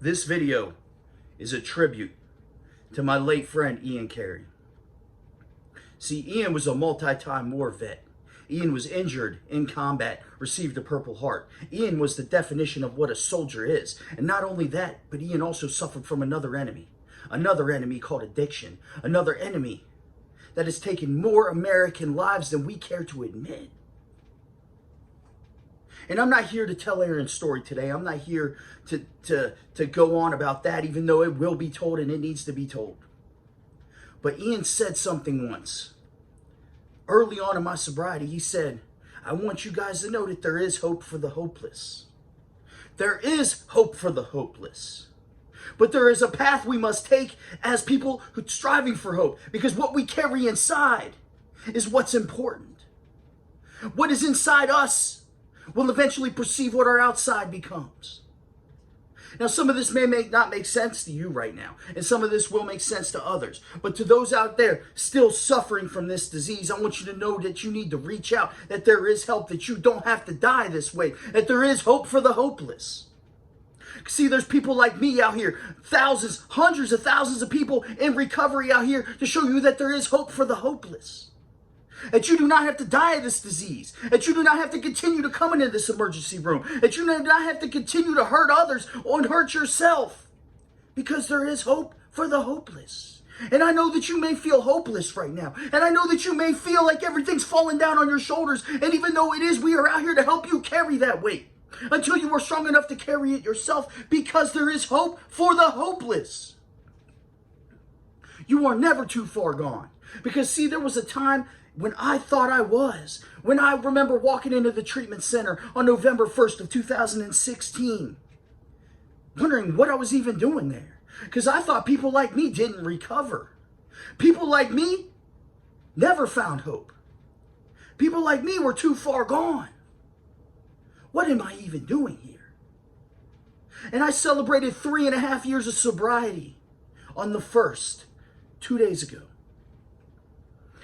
This video is a tribute to my late friend Ian Carey. See, Ian was a multi-time war vet. Ian was injured in combat, received a Purple Heart. Ian was the definition of what a soldier is. And not only that, but Ian also suffered from another enemy called addiction, another enemy that has taken more American lives than we care to admit. And I'm not here to tell Aaron's story today. I'm not here to go on about that, even though it will be told and it needs to be told. But Ian said something once. Early on in my sobriety, he said, I want you guys to know that there is hope for the hopeless. There is hope for the hopeless. But there is a path we must take as people who are striving for hope. Because what we carry inside is what's important. What is inside us will eventually perceive what our outside becomes. Now, some of this may not make sense to you right now, and some of this will make sense to others. But to those out there still suffering from this disease, I want you to know that you need to reach out, that there is help, that you don't have to die this way, that there is hope for the hopeless. See, there's people like me out here, thousands, hundreds of thousands of people in recovery out here to show you that there is hope for the hopeless. That you do not have to die of this disease. That you do not have to continue to come into this emergency room. That you do not have to continue to hurt others or hurt yourself. Because there is hope for the hopeless. And I know that you may feel hopeless right now. And I know that you may feel like everything's falling down on your shoulders. And even though it is, we are out here to help you carry that weight. Until you are strong enough to carry it yourself. Because there is hope for the hopeless. You are never too far gone. Because see, there was a time when I thought I was. When I remember walking into the treatment center on November 1st of 2016. Wondering what I was even doing there. Because I thought people like me didn't recover. People like me never found hope. People like me were too far gone. What am I even doing here? And I celebrated 3.5 years of sobriety on the 1st, 2 days ago.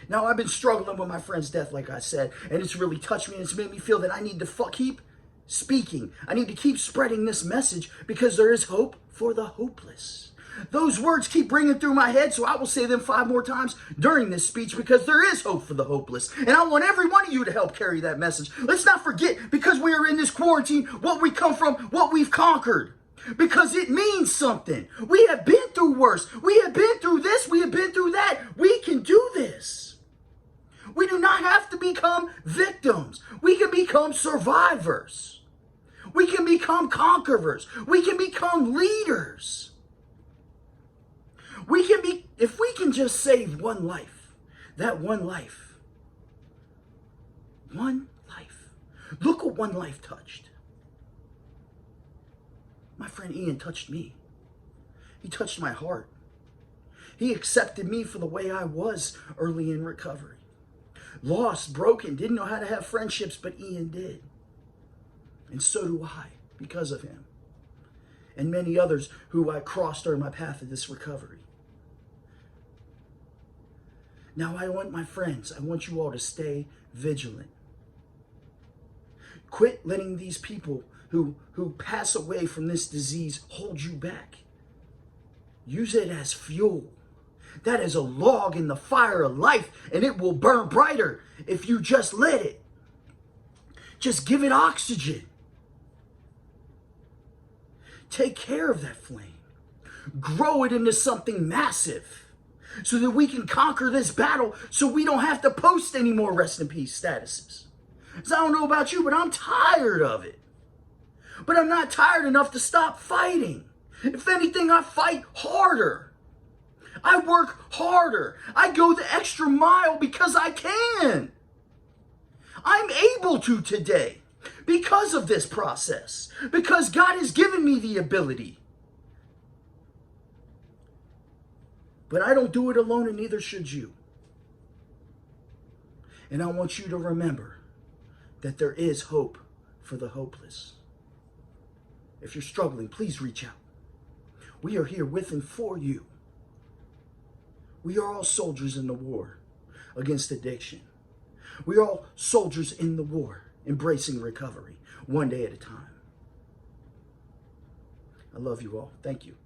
Now, I've been struggling with my friend's death, like I said, and it's really touched me, and it's made me feel that I need to keep speaking. I need to keep spreading this message because there is hope for the hopeless. Those words keep ringing through my head, so I will say them 5 more times during this speech because there is hope for the hopeless. And I want every one of you to help carry that message. Let's not forget, because we are in this quarantine, what we come from, what we've conquered. Because it means something. We have been through worse. We have been through this. We have been through that. We can do this. We do not have to become victims. We can become survivors. We can become conquerors. We can become leaders. If we can just save one life, that one life. One life. Look what one life touched. My friend Ian touched me. He touched my heart. He accepted me for the way I was early in recovery. Lost, broken, didn't know how to have friendships, but Ian did. And so do I, because of him. And many others who I crossed during my path of this recovery. Now I want my friends, I want you all to stay vigilant. Quit letting these people who pass away from this disease hold you back. Use it as fuel. That is a log in the fire of life, and it will burn brighter if you just let it. Just give it oxygen. Take care of that flame. Grow it into something massive so that we can conquer this battle so we don't have to post any more rest in peace statuses. Because I don't know about you, but I'm tired of it. But I'm not tired enough to stop fighting. If anything, I fight harder. I work harder. I go the extra mile because I can. I'm able to today because of this process. Because God has given me the ability. But I don't do it alone, and neither should you. And I want you to remember that there is hope for the hopeless. If you're struggling, please reach out. We are here with and for you. We are all soldiers in the war against addiction. We are all soldiers in the war, embracing recovery, one day at a time. I love you all. Thank you.